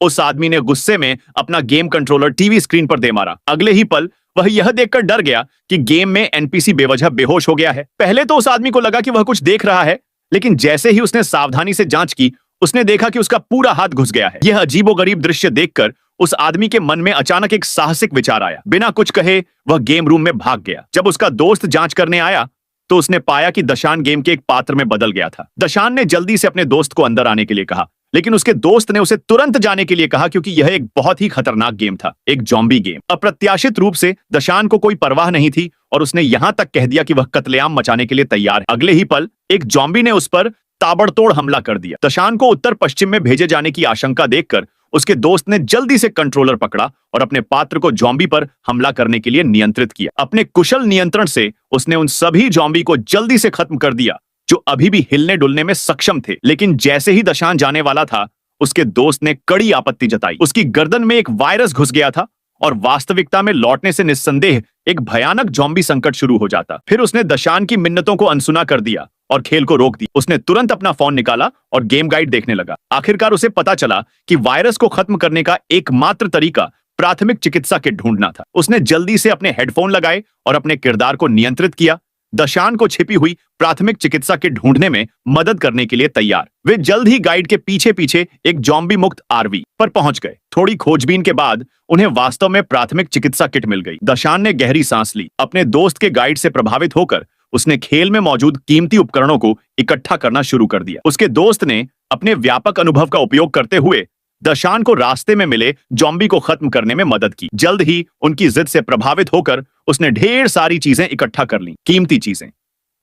उस आदमी ने गुस्से में अपना गेम कंट्रोलर टीवी स्क्रीन पर दे मारा। अगले ही पल वह यह देखकर डर गया कि गेम में एनपीसी बेवजह बेहोश हो गया है। पहले तो उस आदमी को लगा कि वह कुछ देख रहा है, लेकिन जैसे ही उसने सावधानी से जांच की, उसने देखा कि उसका पूरा हाथ घुस गया है। यह अजीबोगरीब दृश्य देखकर उस आदमी के मन में अचानक एक साहसिक विचार आया। बिना कुछ कहे वह गेम रूम में भाग गया। जब उसका दोस्त जांच करने आया तो उसने पाया कि दशान गेम के एक पात्र में बदल गया था। दशान ने जल्दी से अपने दोस्त को अंदर आने के लिए कहा, लेकिन उसके दोस्त ने उसे तुरंत जाने के लिए कहा, क्योंकि यह एक बहुत ही खतरनाक गेम था, एक ज़ॉम्बी गेम। अप्रत्याशित रूप से दशान को कोई परवाह नहीं थी और उसने यहां तक कह दिया कि वह कत्लेआम मचाने के लिए तैयार है। अगले ही पल एक ज़ॉम्बी ने उस पर ताबड़तोड़ हमला कर दिया। दशान को उत्तर पश्चिम में भेजे जाने की आशंका देखकर उसके दोस्त ने जल्दी से कंट्रोलर पकड़ा और अपने पात्र को ज़ॉम्बी पर हमला करने के लिए नियंत्रित किया। अपने कुशल नियंत्रण से उसने उन सभी ज़ॉम्बी को जल्दी से खत्म कर दिया जो अभी भी हिलने डुलने में सक्षम थे। लेकिन जैसे ही दशान जाने वाला था, उसके दोस्त ने कड़ी आपत्ति जताई। उसकी गर्दन में एक वायरस घुस गया था और वास्तविकता में लौटने से निस्संदेह एक भयानक ज़ॉम्बी संकट शुरू हो जाता। फिर उसने दशान की मिन्नतों को अनसुना कर दिया और खेल को रोक दिया। उसने तुरंत अपना फोन निकाला और गेम गाइड देखने लगा। आखिरकार उसे पता चला कि वायरस को खत्म करने का एकमात्र तरीका प्राथमिक चिकित्सा किट ढूंढना था। उसने जल्दी से अपने हेडफोन लगाए और अपने किरदार को नियंत्रित किया, दशान को छिपी हुई प्राथमिक चिकित्सा किट ढूंढने में मदद करने के लिए तैयार। वे जल्द ही गाइड के पीछे पीछे एक ज़ॉम्बी मुक्त आरवी पर पहुंच गए। थोड़ी खोजबीन के बाद उन्हें वास्तव में प्राथमिक चिकित्सा किट मिल गई। दशान ने गहरी सांस ली। अपने दोस्त के गाइड से प्रभावित होकर उसने खेल में मौजूद कीमती उपकरणों को इकट्ठा करना शुरू कर दिया। उसके दोस्त ने अपने व्यापक अनुभव का उपयोग करते हुए दशान को रास्ते में मिले ज़ॉम्बी को खत्म करने में मदद की। जल्द ही उनकी जिद से प्रभावित होकर उसने ढेर सारी चीजें इकट्ठा कर लीं, कीमती चीजें।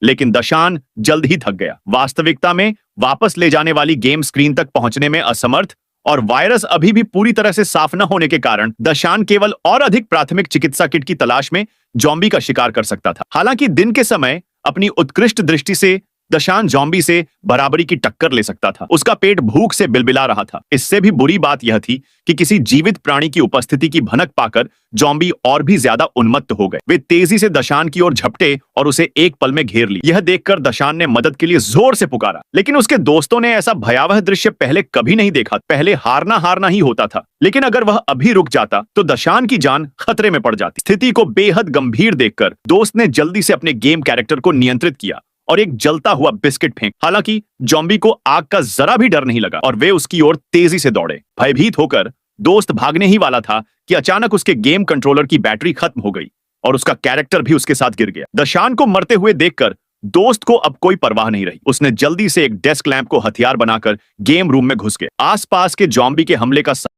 लेकिन दशान जल्द ही थक गया। वास्तविकता में वापस ले जाने वाली गेम स्क्रीन तक पहुंचने में असमर्थ और वायरस अभी भी पूरी तरह से साफ न होने के कारण दशान केवल और अधिक प्राथमिक चिकित्सा किट की तलाश में ज़ॉम्बी का शिकार कर सकता था। हालांकि दिन के समय अपनी उत्कृष्ट दृष्टि से दशान ज़ॉम्बी से बराबरी की टक्कर ले सकता था। उसका पेट भूख से बिलबिला रहा था। इससे भी बुरी बात यह थी कि किसी जीवित प्राणी की उपस्थिति की भनक पाकर ज़ॉम्बी और भी ज्यादा उन्मत्त हो गए। वे तेजी से दशान की ओर झपटे और उसे एक पल में घेर ली। यह देखकर दशान ने मदद के लिए जोर से पुकारा, लेकिन उसके दोस्तों ने ऐसा भयावह दृश्य पहले कभी नहीं देखा। पहले हारना हारना ही होता था, लेकिन अगर वह अभी रुक जाता तो दशान की जान खतरे में पड़ जाती। स्थिति को बेहद गंभीर देखकर दोस्त ने जल्दी से अपने गेम कैरेक्टर को नियंत्रित किया और एक जलता हुआ बिस्किट फेंक। हालांकि ज़ॉम्बी को आग का जरा भी डर नहीं लगा और वे उसकी ओर तेजी से दौड़े। भयभीत होकर दोस्त भागने ही वाला था कि अचानक उसके गेम कंट्रोलर की बैटरी खत्म हो गई और उसका कैरेक्टर भी उसके साथ गिर गया। दशान को मरते हुए देखकर दोस्त को अब कोई परवाह नहीं रही। उसने जल्दी से एक डेस्क लैंप को हथियार बनाकर गेम रूम में घुस गया। आसपास के ज़ॉम्बी के हमले का